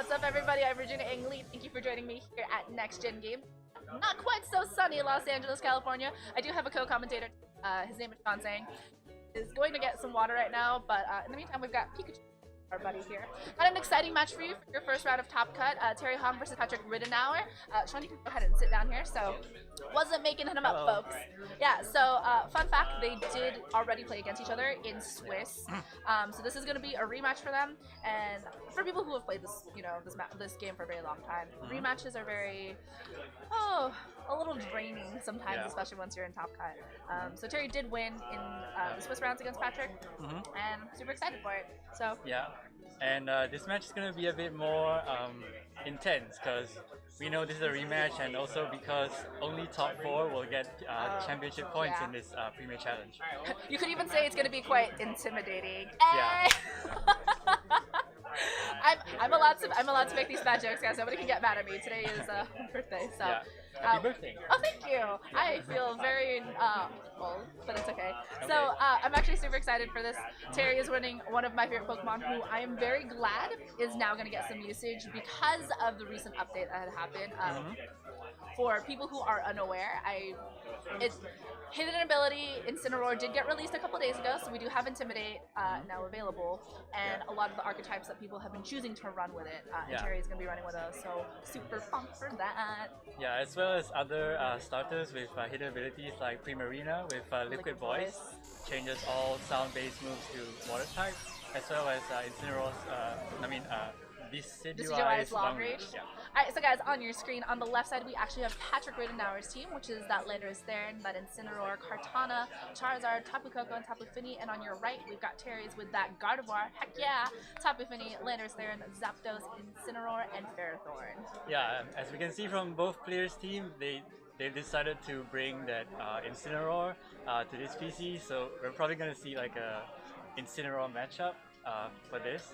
What's up, everybody? I'm Regina Ng Lee. Thank you for joining me here at Next Gen Game. Not quite so sunny Los Angeles, California. I do have a co-commentator. His name is Sean Sang. Is going to get some water right now, but in the meantime, we've got Pikachu, our buddy here. Got an exciting match for you for your first round of Top Cut. Terry Hong versus Patrick Ridenour. Sean, you can go ahead and sit down here. So, wasn't making him up, folks. Yeah. So, fun fact: they did already play against each other in Swiss. So this is going to be a rematch for them. And for people who have played this, this game for a very long time, rematches are very, a little draining sometimes, especially once you're in Top Cut. So Terry did win in the Swiss rounds against Patrick, and super excited for it. So yeah, and this match is gonna be a bit more intense because we know this is a rematch, and also because only top 4 will get championship points in this Premier Challenge. You could even say it's gonna be quite intimidating. Yeah. I'm allowed to make these bad jokes, guys. Nobody can get mad at me. Today is my birthday, so. Yeah. Happy birthday. Oh, thank you. I feel very old, but it's okay. So I'm actually super excited for this. Terry is winning one of my favorite Pokemon, who I am very glad is now going to get some usage because of the recent update that had happened. For people who are unaware, it's Hidden Ability Incineroar did get released a couple days ago, so we do have Intimidate now available, and a lot of the archetypes that people have been choosing to run with it, and Terry is going to be running with those, so super pumped for that. Yeah, as well as other starters with hidden abilities like Primarina with Liquid Voice, changes all sound-based moves to Water type, as well as Incineroar's, Decidueye's Long Reach. Yeah. Alright, so guys, on your screen, on the left side, we actually have Patrick Ridenour's team, which is that Landorus Therian, that Incineroar, Kartana, Charizard, Tapu Koko, and Tapu Fini. And on your right, we've got Terry's with that Gardevoir, heck yeah, Tapu Fini, Landorus Therian, Zapdos, Incineroar, and Ferrothorn. Yeah, as we can see from both players' team, they've decided to bring that Incineroar to this PC, so we're probably going to see like a Incineroar matchup for this.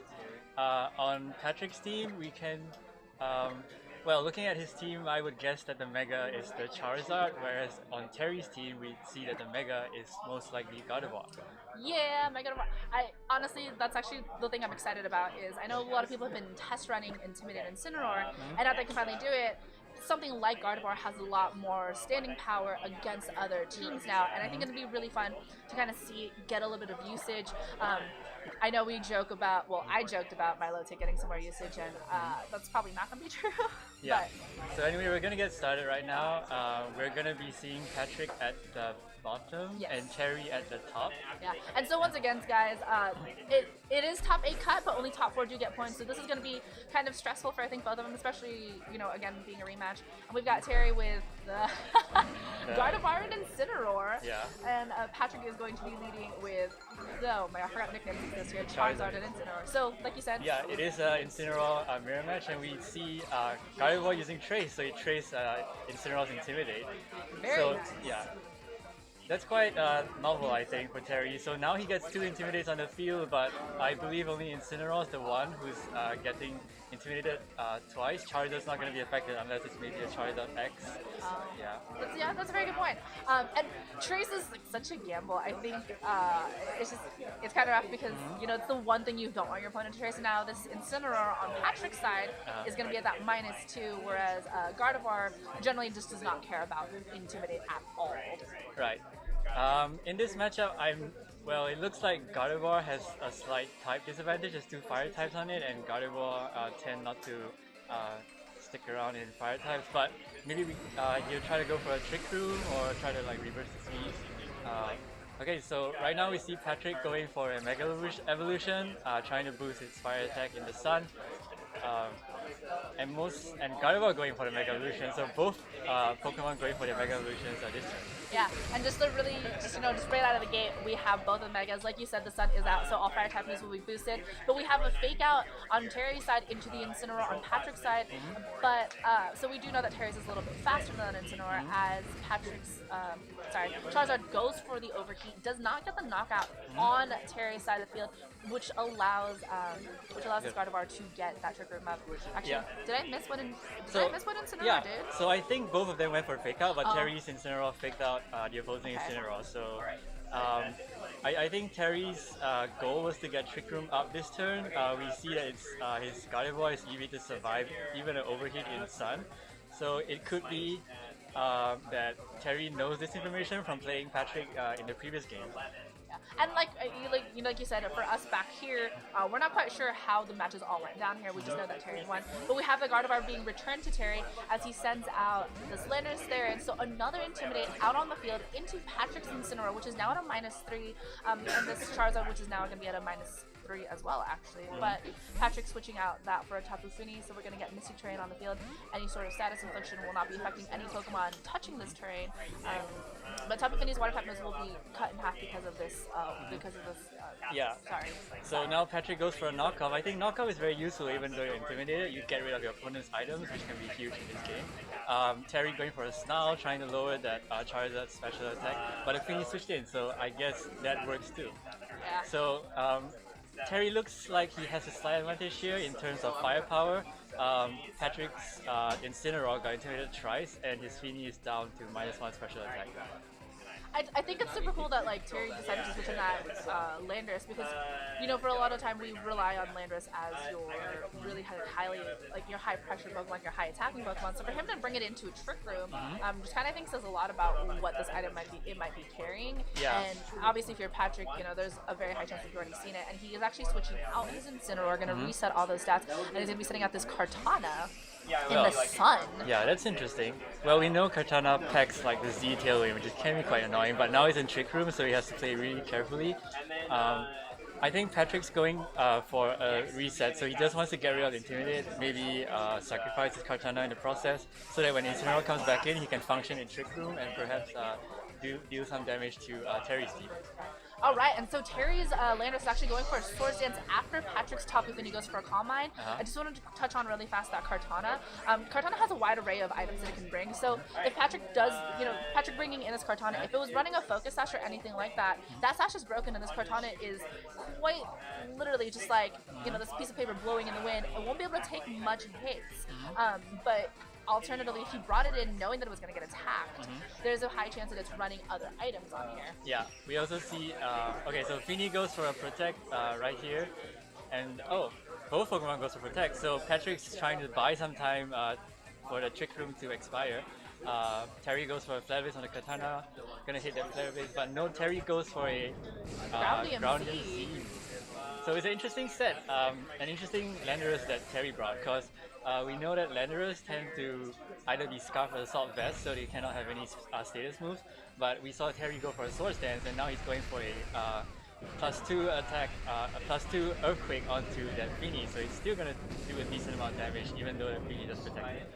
On Patrick's team, we can, looking at his team, I would guess that the Mega is the Charizard, whereas on Terry's team, we see that the Mega is most likely Gardevoir. Yeah, Mega. Honestly, that's actually the thing I'm excited about. Is I know a lot of people have been test running Intimidate and Incineroar, and now they can finally do it. Something like Gardevoir has a lot more standing power against other teams now, and I think it'll be really fun to kind of get a little bit of usage. I know we joke about, I joked about Milotic getting some more usage, and that's probably not going to be true. Yeah. So anyway, we're going to get started right now. We're going to be seeing Patrick at the bottom and Terry at the top. Yeah, and so once again, guys, it is top 8 cut, but only top 4 do get points. So this is going to be kind of stressful for I think both of them, especially again being a rematch. And we've got Terry with Gardevoir and Incineroar. Yeah. And Patrick is going to be leading with I forgot nicknames this year, Charizard and Incineroar. So like you said, yeah, it is Incineroar mirror match, and we see Gardevoir using Trace, so he traced Incineroar's Intimidate. Very nice. Yeah. That's quite novel, I think, for Terry. So now he gets 2 Intimidates on the field, but I believe only Incineroar is the one who's getting intimidated twice. Charizard's not going to be affected unless it's maybe a Charizard X. That's a very good point. And Trace is like such a gamble. I think it's kind of rough because it's the one thing you don't want your opponent to trace. And now this Incineroar on Patrick's side is going to be at that -2, whereas Gardevoir generally just does not care about Intimidate at all. Right. In this matchup, it looks like Gardevoir has a slight type disadvantage. There's 2 fire types on it, and Gardevoir tend not to stick around in fire types. But maybe he'll try to go for a Trick Room or try to reverse the speed. Okay, so right now we see Patrick going for a Mega Evolution, trying to boost his fire attack in the sun. And Gardevoir going for the Mega Evolution, so both Pokemon going for their Mega Evolutions this turn. Yeah, and just right out of the gate, we have both the Megas. Like you said, the sun is out, so all fire type moves will be boosted. But we have a fake out on Terry's side into the Incineroar on Patrick's side. But so we do know that Terry's is a little bit faster than Incineroar, as Charizard goes for the overheat, does not get the knockout on Terry's side of the field, which allows this Gardevoir to get that Trick Room up. Actually, did I miss what Incineroar did? So I think both of them went for fake out, but Terry's Incineroar faked out the opposing Incineroar. So I think Terry's goal was to get Trick Room up this turn. We see that his Gardevoir is EV to survive even an overheat in Sun. So it could be that Terry knows this information from playing Patrick in the previous game. Yeah. And like you said, for us back here, we're not quite sure how the matches all went down here. We just know that Terry won. But we have the Gardevoir being returned to Terry as he sends out this Landorus there, and so another Intimidate out on the field into Patrick's Incineroar, which is now at a -3, and this Charizard, which is now going to be at a -3 as well, actually. But Patrick switching out that for a Tapu Fini, so we're going to get Misty Terrain on the field. Any sort of status infliction will not be affecting any Pokemon touching this terrain. But Tapu Fini's water type moves will be cut in half because of this. Yeah. Sorry. So now Patrick goes for a knockoff. I think knockoff is very useful even though you're intimidated. You get rid of your opponent's items, which can be huge in this game. Terry going for a Snarl, trying to lower that Charizard's special attack, but the Fini switched in, so I guess that works too. Yeah. So Terry looks like he has a slight advantage here in terms of firepower. Patrick's Incineroar got intimidated twice, and his Fini is down to -1 special attack. I think it's super cool that like Terry decided to switch in that Landorus because for a lot of time we rely on Landorus as your really highly like your high pressure Pokemon, your high attacking Pokemon. So for him to bring it into a Trick Room, just kind of think says a lot about what this item might be carrying. Yeah. And obviously if you're Patrick, there's a very high chance that you've already seen it. And he is actually switching out his Incineroar, going to reset all those stats, and he's going to be setting out this Kartana. In the sun. Yeah, that's interesting. Well, we know Kartana packs like the Z Tailwind, which can be quite annoying, but now he's in Trick Room, so he has to play really carefully. I think Patrick's going for a reset, so he just wants to get rid of Intimidate, maybe sacrifice his Kartana in the process, so that when Incineroar comes back in, he can function in Trick Room and perhaps deal some damage to Terry's team. Alright, and so Terry's Landorus is actually going for a Swords Dance after Patrick's Tapu Fini goes for a Calm Mind. I just wanted to touch on really fast that Kartana. Kartana has a wide array of items that it can bring, so if Patrick does, Patrick bringing in his Kartana, if it was running a Focus Sash or anything like that, that Sash is broken and this Kartana is quite literally just like, this piece of paper blowing in the wind. It won't be able to take much hits, but alternatively, if you brought it in knowing that it was going to get attacked, there's a high chance that it's running other items on here. Yeah, we also see, okay, so Fini goes for a Protect right here, and both Pokemon goes for Protect, so Patrick's trying to buy some time for the Trick Room to expire. Terry goes for a Flare Blitz on the Katana, gonna hit that Flare Blitz, but no, Terry goes for a Ground MC. So it's an interesting set, an interesting Landorus that Terry brought, because we know that Landorus tend to either be Scarf or Assault Vest, so they cannot have any status moves, but we saw Terry go for a Swords Dance, and now he's going for a +2 attack, a +2 Earthquake onto that Fini, so he's still gonna do a decent amount of damage, even though the Fini does protect it.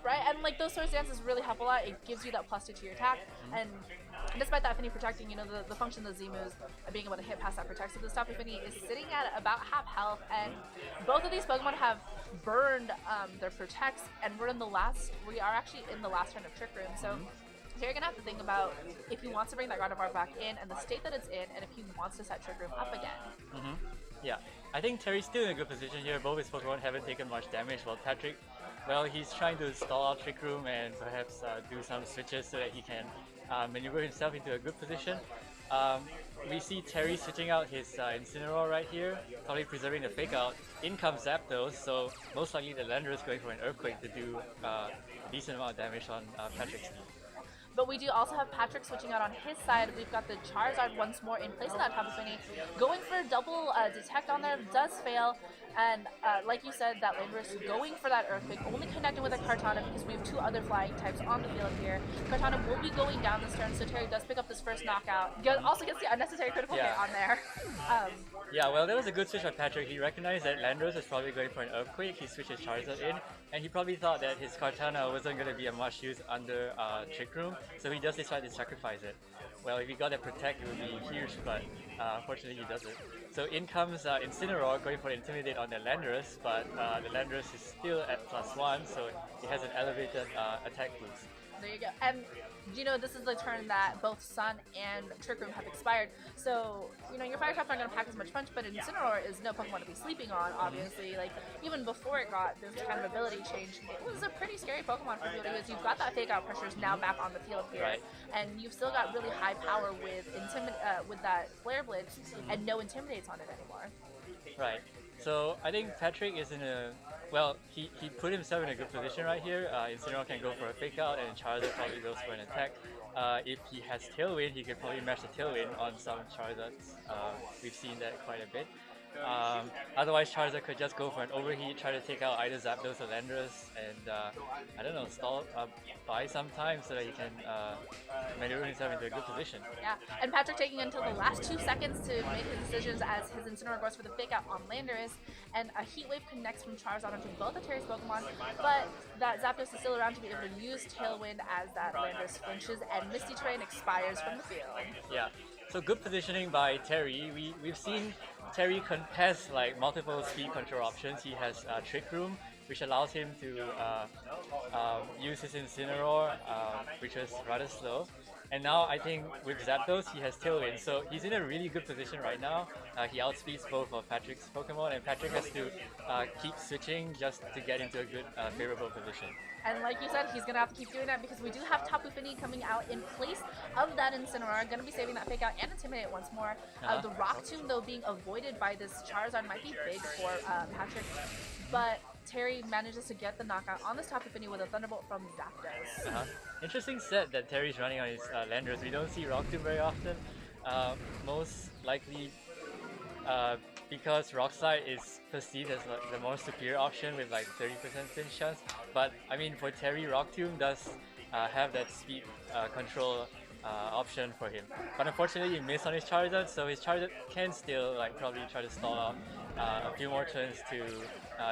Right, and like those Swords Dances really help a lot. It gives you that +2 to your attack, and despite that Fini protecting, the function of the Z moves and being able to hit past that protect, so this Tapu Fini is sitting at about half health, and both of these Pokemon have burned their protects, and we are actually in the last turn of Trick Room, so you're gonna have to think about if he wants to bring that Gardevoir back in and the state that it's in, and if he wants to set Trick Room up again. Yeah, I think Terry's still in a good position here. Both his Pokemon haven't taken much damage, while Patrick, well, he's trying to stall out Trick Room and perhaps do some switches so that he can maneuver himself into a good position. We see Terry switching out his Incineroar right here, probably preserving the Fake Out. In comes Zapdos, so most likely the Landorus is going for an Earthquake to do a decent amount of damage on Patrick's team. But we do also have Patrick switching out on his side. We've got the Charizard once more in place of that Tapu Fini. Going for a double Detect on there does fail. And like you said, that Landorus going for that Earthquake, only connecting with a Kartana because we have two other flying types on the field here. Kartana will be going down this turn, so Terry does pick up this first knockout. Also gets the unnecessary critical hit on there. Yeah, well, that was a good switch by Patrick. He recognized that Landorus was probably going for an Earthquake. He switched his Charizard in, and he probably thought that his Kartana wasn't going to be a much use under Trick Room, so he just decided to sacrifice it. Well, if he got that Protect, it would be huge, but unfortunately he doesn't. So in comes Incineroar going for Intimidate on the Landorus, but the Landorus is still at +1, so it has an elevated attack boost. There you go. And this is the turn that both Sun and Trick Room have expired. So, your Fire Trap's not going to pack as much punch, but Incineroar is no Pokemon to be sleeping on, obviously. Like, even before it got this kind of ability change, it was a pretty scary Pokemon for people to use. You've got that Fake Out pressures now back on the field here. Right. And you've still got really high power with with that Flare Blitz, and no Intimidates on it anymore. Right. So I think Patrick is in a he put himself in a good position right here. Incineroar can go for a fake out, and Charizard probably goes for an attack. If he has Tailwind, he could probably match the Tailwind on some Charizards. We've seen that quite a bit. Otherwise, Charizard could just go for an overheat, try to take out either Zapdos or Landorus, and I don't know, stall buy some time so that he can maneuver himself into a good position. Yeah, and Patrick taking until the last 2 seconds to make his decisions as his Incineroar goes for the fake out on Landorus, and a Heat Wave connects from Charizard onto both of Terry's Pokemon, but that Zapdos is still around to be able to use Tailwind as that Landorus flinches, and Misty Terrain expires from the field. Yeah, so good positioning by Terry. We've seen Terry contest like multiple speed control options. He has Trick Room, which allows him to use his Incineroar, which was rather slow. And now I think with Zapdos, he has Tailwind, so he's in a really good position right now. He outspeeds both of Patrick's Pokemon, and Patrick has to keep switching just to get into a good, favorable position. And like you said, he's going to have to keep doing that because we do have Tapu Fini coming out in place of that Incineroar. Going to be saving that Fake Out and Intimidate once more. The Rock Tomb, though, being avoided by this Charizard might be big for Patrick. But Terry manages to get the knockout on this Tapu Fini with a Thunderbolt from Zapdos. Interesting set that Terry's running on his Landorus. We don't see Rock Tomb very often. Most likely because Rock Slide is perceived as like the more superior option with like 30% finish chance. But I mean, for Terry, Rock Tomb does have that speed control option for him. But unfortunately, he missed on his Charizard, so his Charizard can still like probably try to stall out a few more turns to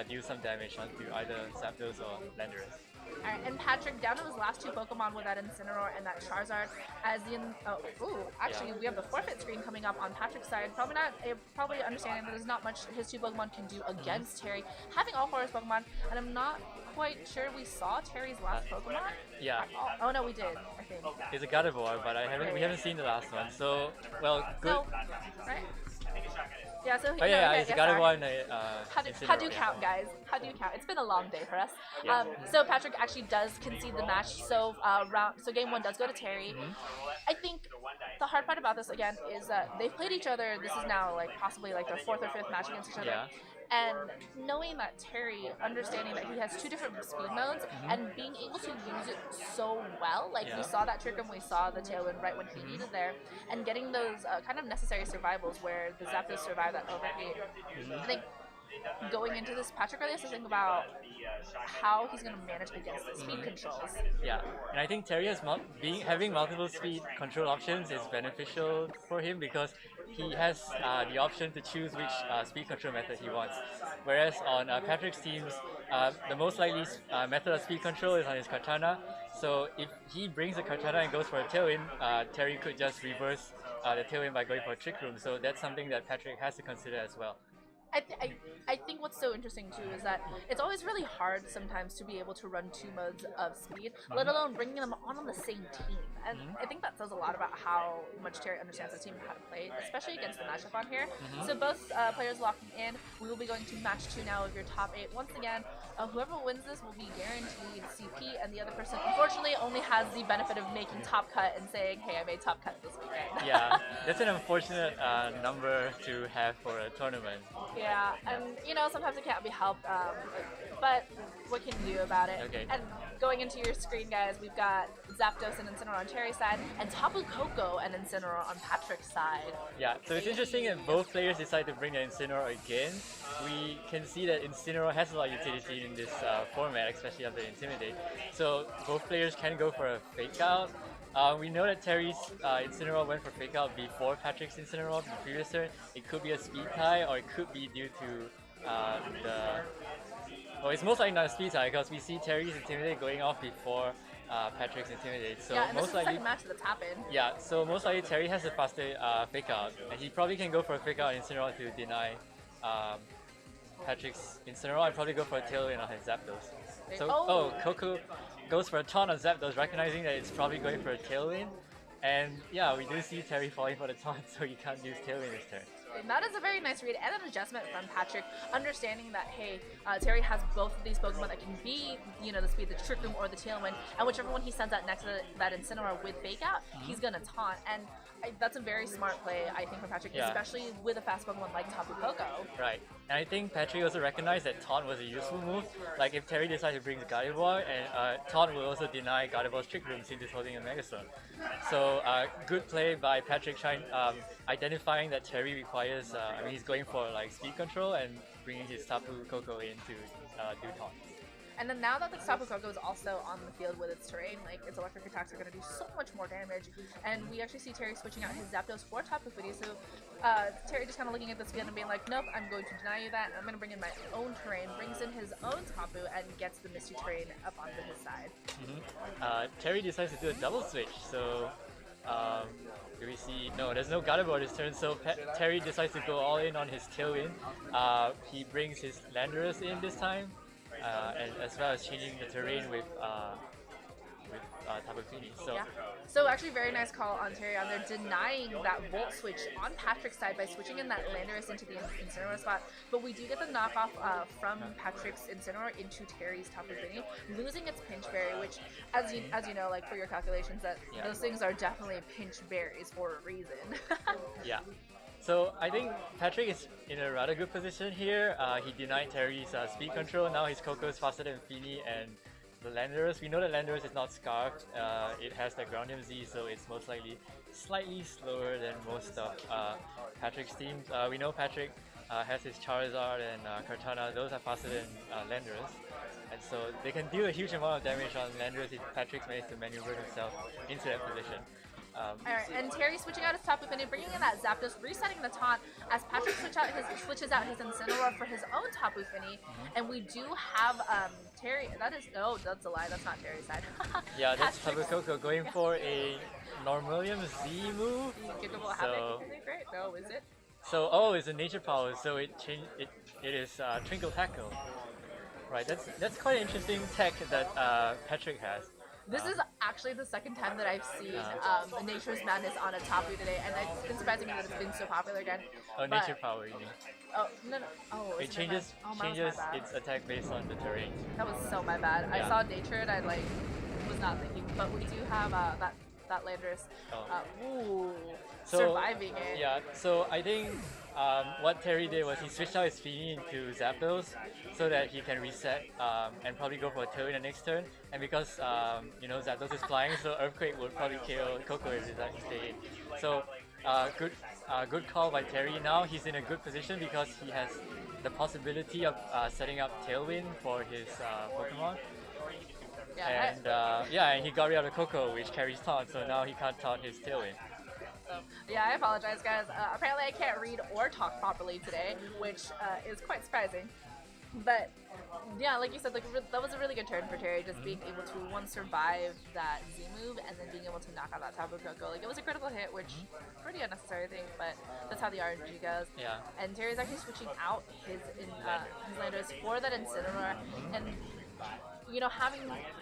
deal some damage onto either Zapdos or Landorus. Alright, and Patrick down to his last 2 Pokemon with that Incineroar and that Charizard. As in, we have the forfeit screen coming up on Patrick's side. Probably understanding that there's not much his 2 Pokemon can do against Terry, having all 4 of his Pokemon. And I'm not quite sure we saw Terry's last Pokemon. Yeah. Oh no, we did. I think. It's a Gardevoir, but we haven't seen the last one. So good. No, right? Yeah, so it's Gardevoir and how do you count, guys? How do you count? It's been a long day for us. Yeah. So Patrick actually does concede the match. So game 1 does go to Terry. I think the hard part about this again is that they've played each other. This is now like possibly like their 4th or 5th match against each other. Yeah. And knowing that Terry, understanding that he has 2 different speed modes and being able to use it so well, like we saw that Trick Room, we saw the Tailwind right when he needed there, and getting those kind of necessary survivals where the Zapdos survived that overheat. I think going into this, Patrick really has to think about how he's going to manage against the speed controls. Yeah, and I think Terry has having multiple speed control options is beneficial for him because he has the option to choose which speed control method he wants. Whereas on Patrick's teams, the most likely method of speed control is on his Kartana. So if he brings a Kartana and goes for a Tailwind, Terry could just reverse the Tailwind by going for a Trick Room. So that's something that Patrick has to consider as well. I think what's so interesting too is that it's always really hard sometimes to be able to run 2 modes of speed, let alone bringing them on the same team. And I think that says a lot about how much Terry understands his team and how to play, especially against the matchup on here. So both players locking in. We will be going to match 2 now of your top 8. Once again, whoever wins this will be guaranteed CP, and the other person unfortunately only has the benefit of making top cut and saying, hey, I made top cut this weekend. Yeah, that's an unfortunate number to have for a tournament. Yeah, and sometimes it can't be helped, but what can you do about it? Okay. And going into your screen, guys, we've got Zapdos and Incineroar on Terry's side, and Tapu Koko and Incineroar on Patrick's side. Yeah, so it's interesting that both players decide to bring the Incineroar again. We can see that Incineroar has a lot of utility in this format, especially after Intimidate. So both players can go for a Fake Out. We know that Terry's Incineroar went for Fake Out before Patrick's Incineroar the previous turn. It could be a speed tie, or it could be due to it's most likely not a speed tie because we see Terry's Intimidate going off before Patrick's Intimidate. So yeah, and most this is likely, the second match that's happened. Yeah, so most likely Terry has a faster Fake Out, and he probably can go for a Fake Out Incineroar to deny Patrick's Incineroar. I'd probably go for a Tailwind on his Zapdos. So, Koko goes for a taunt on Zapdos, recognizing that it's probably going for a Tailwind. And yeah, we do see Terry falling for the taunt, so he can't use Tailwind this turn. And that is a very nice read and an adjustment from Patrick, understanding that, hey, Terry has both of these Pokemon that can be, you know, the speed, the Trick Room, or the Tailwind, and whichever one he sends out next to that Incineroar with Fake Out, he's gonna taunt. And that's a very smart play, I think, from Patrick, especially with a fast Pokemon like Tapu Koko. Right. And I think Patrick also recognized that Taunt was a useful move. Like if Terry decides to bring Gardevoir, and Taunt will also deny Gardevoir's Trick Room since he's holding a Megastone. So good play by Patrick, identifying that Terry requires, I mean, he's going for like speed control and bringing his Tapu Koko in to do Taunt. And then now that the Tapu Koko is also on the field with its terrain, like its electric attacks are going to do so much more damage. And we actually see Terry switching out his Zapdos for Tapu Fini. So Terry just kind of looking at this field and being like, nope, I'm going to deny you that. I'm going to bring in my own terrain, brings in his own Tapu, and gets the Misty terrain up onto his side. Terry decides to do a double switch. So do we see? No, there's no Gardevoir this turn. So Terry decides to go all in on his Tailwind. He brings his Landorus in this time. And as well as changing the terrain with Tapu Fini. So actually very nice call on Terry on there, denying that Volt switch on Patrick's side by switching in that Landorus into the Incineroar spot. But we do get the knockoff from Patrick's Incineroar into Terry's Tapu Fini, losing its Pinch Berry, which, as you know, like for your calculations, that those things are definitely Pinch Berries for a reason. Yeah. So I think Patrick is in a rather good position here. He denied Terry's speed control. Now his Koko is faster than Fini, and the Landorus, we know that Landorus is not Scarfed. It has the Groundium Z, so it's most likely slightly slower than most of Patrick's teams. We know Patrick has his Charizard and Kartana. Those are faster than Landorus. And so they can deal a huge amount of damage on Landorus if Patrick's managed to maneuver himself into that position. Alright, and Terry switching out his Tapu Fini, bringing in that Zapdos, resetting the taunt as Patrick switches out his Incineroar for his own Tapu Fini, and we do have Terry. That's a lie. That's not Terry's side. Yeah, that's Tapu Koko going for a Normalium Z move. So, great. No, is it? So it's a Nature Power. So it is Twinkle Tackle. Right. That's quite an interesting tech that Patrick has. This is actually the second time that I've seen Nature's Madness on a Tapu today, and it's been surprising me that it's been so popular again. Oh, Nature Power, you mean? Oh, no. Oh, it changes its attack based on the terrain. That was so my bad. I saw Nature and I was not thinking, but we do have that Landorus. Surviving it. Yeah, so I think what Terry did was he switched out his Fini into Zapdos so that he can reset and probably go for a Tailwind the next turn. And because Zapdos is flying, so Earthquake would probably kill Koko if it doesn't stay in. So good call by Terry. Now he's in a good position because he has the possibility of setting up Tailwind for his Pokemon. And he got rid of the Koko, which carries taunt, so now he can't taunt his Tailwind. Yeah, I apologize, guys. Apparently I can't read or talk properly today, which is quite surprising. But yeah, like you said, that was a really good turn for Terry, just being able to survive that Z move and then being able to knock out that Tapu Koko. Like, it was a critical hit, which pretty unnecessary thing, but that's how the RNG goes. Yeah. And Terry's actually switching out his Landorus for that Incineroar, and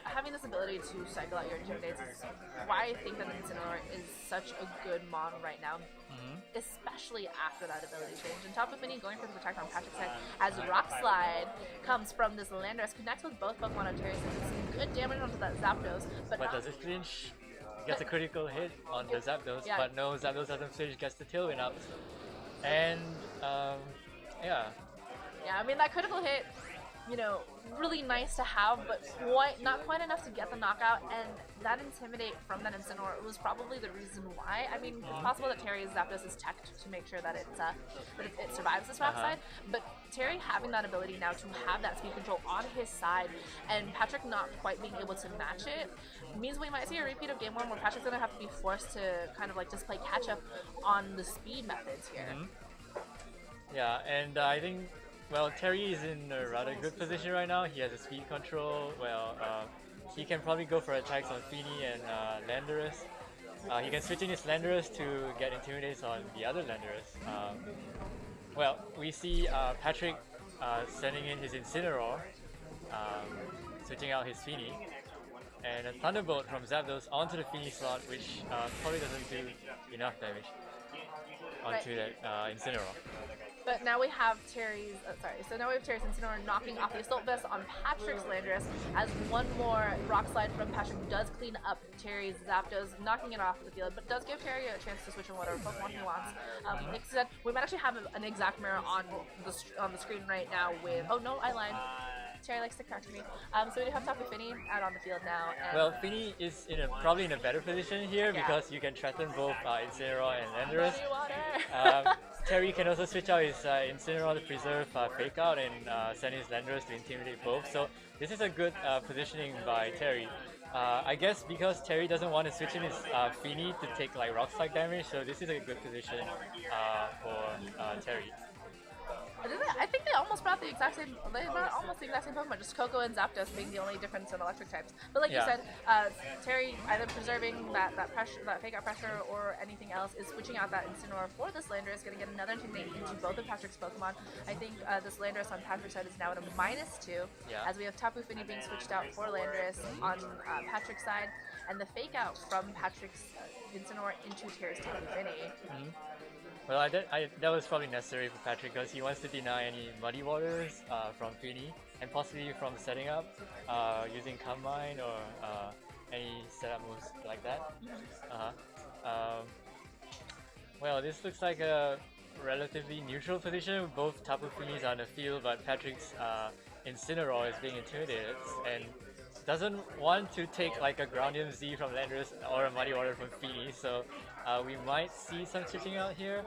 having this ability to cycle out your Intimidates is why I think that Incineroar is such a good mon right now, especially after that ability change. And Tapu Fini going for the protect on Patrick's side as Rock Slide comes from this Landorus, connects with both Pokemon on Terry's side, some good damage onto that Zapdos. But does it flinch? Gets a critical hit on the Zapdos, but no, Zapdos doesn't flinch, gets the Tailwind up. And yeah, I mean, that critical hit, really nice to have, but not quite enough to get the knockout, and that Intimidate from that Incineroar was probably the reason why. I mean, it's possible that Terry's Zapdos is teched to make sure that it survives this Rock Slide, but Terry having that ability now to have that speed control on his side, and Patrick not quite being able to match it, means we might see a repeat of Game 1 where Patrick's going to have to be forced to kind of just play catch-up on the speed methods here. Yeah, and I think Terry is in a rather good position right now. He has a speed control. He can probably go for attacks on Fini and Landorus. He can switch in his Landorus to get Intimidates on the other Landorus. We see Patrick sending in his Incineroar, switching out his Fini. and a Thunderbolt from Zapdos onto the Fini slot, which probably doesn't do enough damage onto that Incineroar. But now we have Terry's, so now we have Terry's Incineroar knocking off the Assault Vest on Patrick's Landorus, as one more Rock Slide from Patrick does clean up Terry's Zapdos, knocking it off the field, but does give Terry a chance to switch on whatever Pokemon he wants. Like I said, we might actually have an exact mirror on the screen right now with, oh no, I lied. Terry likes to correct me. So we do have Tapu Fini out on the field now. And well, Fini is probably in a better position here because you can threaten both Incineroar and Landorus. Terry can also switch out his Incineroar to preserve Fake Out and send his Landorus to intimidate both. So this is a good positioning by Terry. I guess because Terry doesn't want to switch in his Fini to take like Rock Slide damage, so this is a good position for Terry. I think they almost brought the exact same. They brought almost the exact same Pokemon, just Coco and Zapdos being the only difference in electric types. But like you said, Terry either preserving that pressure, that fake out pressure, or anything else, is switching out that Incineroar for this Landorus, going to get another Intimidate into both of Patrick's Pokemon. I think this Landorus on Patrick's side is now at a -2, as we have Tapu Fini being switched out for Landorus on Patrick's side, and the fake out from Patrick's Incineroar into Terry's Tapu Fini. Well, that was probably necessary for Patrick because he wants to deny any Muddy Waters from Fini and possibly from setting up using Combine or any setup moves like that. Well, this looks like a relatively neutral position. Both Tapu Finis are on the field, but Patrick's Incineroar is being intimidated and doesn't want to take like a Groundium Z from Landorus or a Muddy Water from Fini, so we might see some switching out here,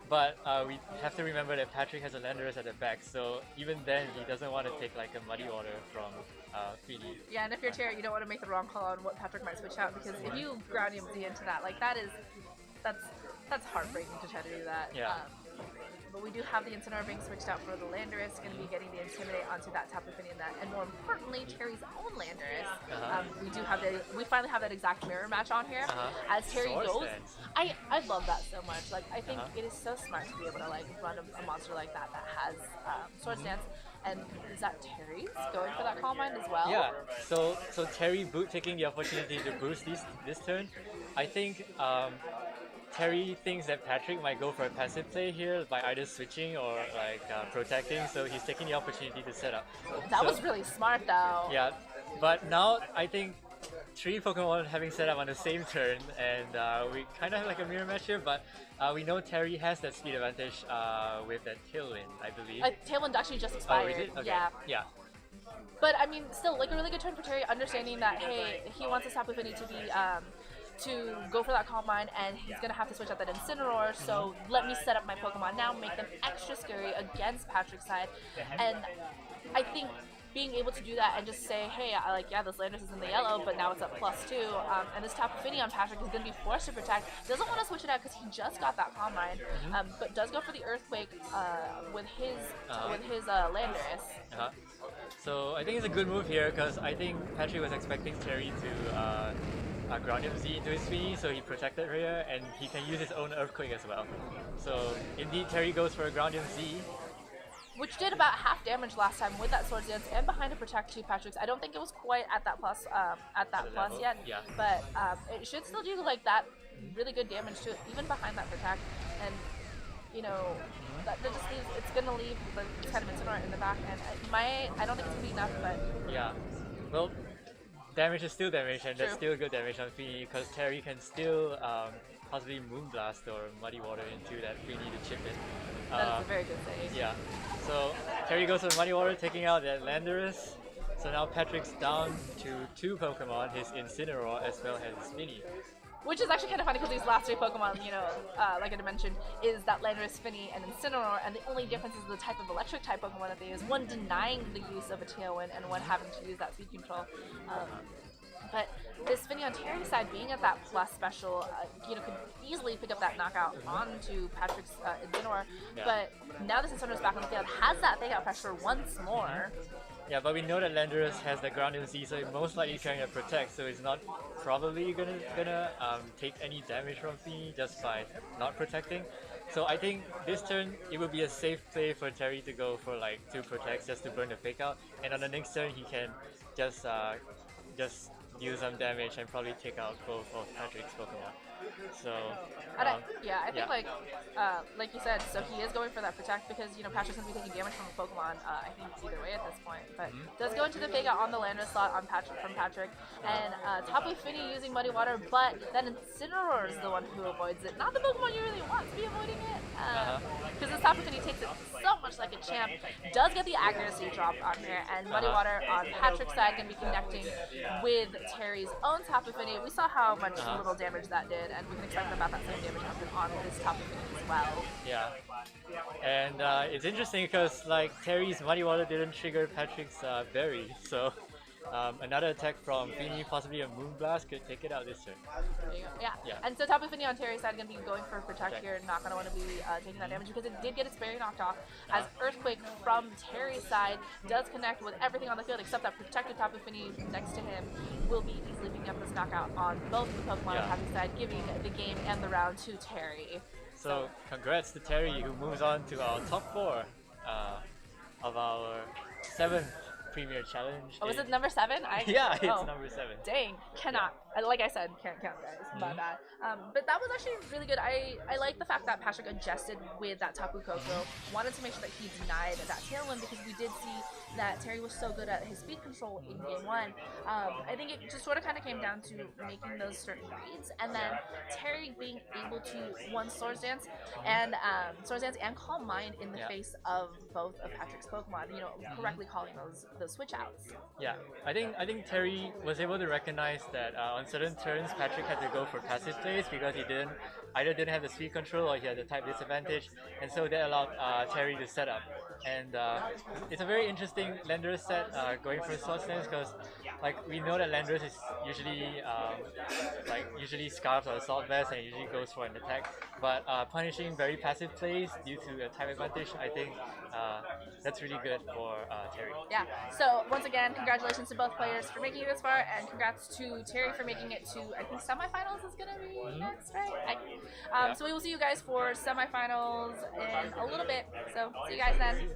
but we have to remember that Patrick has a Landorus at the back, so even then he doesn't want to take like a Muddy Water from Fini. Yeah, and if you're Terry, you don't want to make the wrong call on what Patrick might switch out, because if you Groundium Z into that, like that's heartbreaking to try to do that. Yeah. But we do have the Incineroar being switched out for the Landorus, going to be getting the Intimidate onto that Tapu Fini and that, and more importantly, Terry's own Landorus. We finally have that exact mirror match on here. As Terry goes, I love that so much. Like I think it is so smart to be able to like run a monster like that has Sword Stance. And is that Terry's going for that Calm Mind as well? Yeah. So Terry taking the opportunity to boost this turn. I think Terry thinks that Patrick might go for a passive play here by either switching or like protecting, so he's taking the opportunity to set up. That was really smart though. Yeah, but now I think 3 Pokemon having set up on the same turn, and we kind of have like a mirror match here, but we know Terry has that speed advantage with that Tailwind, I believe. Tailwind actually just expired. Oh, is it? Okay. Yeah. But I mean, still, like a really good turn for Terry, understanding that, hey, he wants his Tapu Fini to be to go for that Calm Mind, and he's gonna have to switch out that Incineroar, so let me set up my Pokemon now, make them extra scary against Patrick's side. And I think being able to do that and just say, hey, this Landorus is in the yellow, but now it's at +2, and this Tapu Fini on Patrick is going to be forced to protect. Doesn't want to switch it out because he just got that Calm Mind, but does go for the Earthquake with his Landorus. So I think it's a good move here because I think Patrick was expecting Terry to Groundium Z into his Fini, so he protected her here, and he can use his own Earthquake as well. So indeed, Terry goes for a Groundium Z. Which did about half damage last time with that Sword Dance and behind a Protect to Patrick's. I don't think it was quite at that plus yet, but it should still do like that really good damage to it, even behind that Protect. And you know, that just leaves, it's gonna leave the kind of Incineroar in the back, and I don't think it's gonna be enough, but yeah, well, damage is still damage, and that's still good damage on Fini because Terry can still possibly Moonblast or Muddy Water into that Fini to chip it. That is a very good save. Yeah. So Terry goes for Muddy Water, taking out that Landorus. So now Patrick's down to 2 Pokemon, his Incineroar as well as his Fini. Which is actually kind of funny because these last 3 Pokemon, you know, like I mentioned, is that Landorus, Fini, and Incineroar, and the only difference is the type of electric type Pokemon that they use. One denying the use of a Tailwind and one having to use that speed control. But this Fini on Terry's side being at that plus special, you know, could easily pick up that knockout onto Patrick's Ridenour. But now this Incineroar's back on the field, has that fake out pressure once more. Yeah, but we know that Landorus has the Groundium Z, so it's most likely carrying a Protect, so it's not probably gonna take any damage from Fini just by not protecting. So I think this turn it would be a safe play for Terry to go for like 2 Protects just to burn the fake out, and on the next turn he can just deal some damage and probably take out both of Patrick's Pokemon. So And um, I think yeah. like you said, so he is going for that protect because Patrick's gonna be taking damage from a Pokemon. I think either way at this point, but does go into the Vega on the Landorus slot on Patrick, and Tapu Fini using Muddy Water, but then Incineroar is the one who avoids it. Not the Pokemon you really want to be avoiding it, because this Tapu Fini takes it so much like a champ. Does get the accuracy drop on here, and Muddy Water on Patrick's side gonna be connecting with Terry's own Tapu Fini. We saw how much little damage that did, and we can expect about that same damage on this Tapu Fini as well. Yeah. And it's interesting because like Terry's Muddy Water didn't trigger Patrick's Berry, so another attack from Fini, possibly a Moonblast, could take it out this turn. There you go. Yeah. And so Tapu Fini on Terry's side going to be going for Protect here, not going to want to be taking that damage because it did get its berry knocked off, as Earthquake from Terry's side does connect with everything on the field except that protected Tapu Fini next to him will be easily picking up this knockout on both the Pokemon on Tapu's side, giving the game and the round to Terry. So congrats to Terry, who moves on to our top 4 of our 7th Premier Challenge. Oh, was it number 7? Yeah, it's number 7. Dang, cannot. Like I said, can't count, guys. My bad. But that was actually really good. I like the fact that Patrick adjusted with that Tapu Koko. Wanted to make sure that he denied that Tailwind because we did see that Terry was so good at his speed control in game 1. I think it just sort of kind of came down to making those certain reads, and then Terry being able to Swords Dance and Calm Mind in the face of both of Patrick's Pokemon. Correctly calling those switch outs. Yeah, I think Terry was able to recognize that on certain turns Patrick had to go for passive plays because he either didn't have the speed control or he had the type disadvantage, and so that allowed Terry to set up. And it's a very interesting Landorus set going for Swords Dance because like we know that Landorus is usually Scarf or Assault Vest and usually goes for an attack, but punishing very passive plays due to a type advantage, I think that's really good for Terry. Yeah, so once again, congratulations to both players for making it this far, and congrats to Terry for making it to, I think, semifinals is going to be next, right? So we will see you guys for semifinals in a little bit, so see you guys then.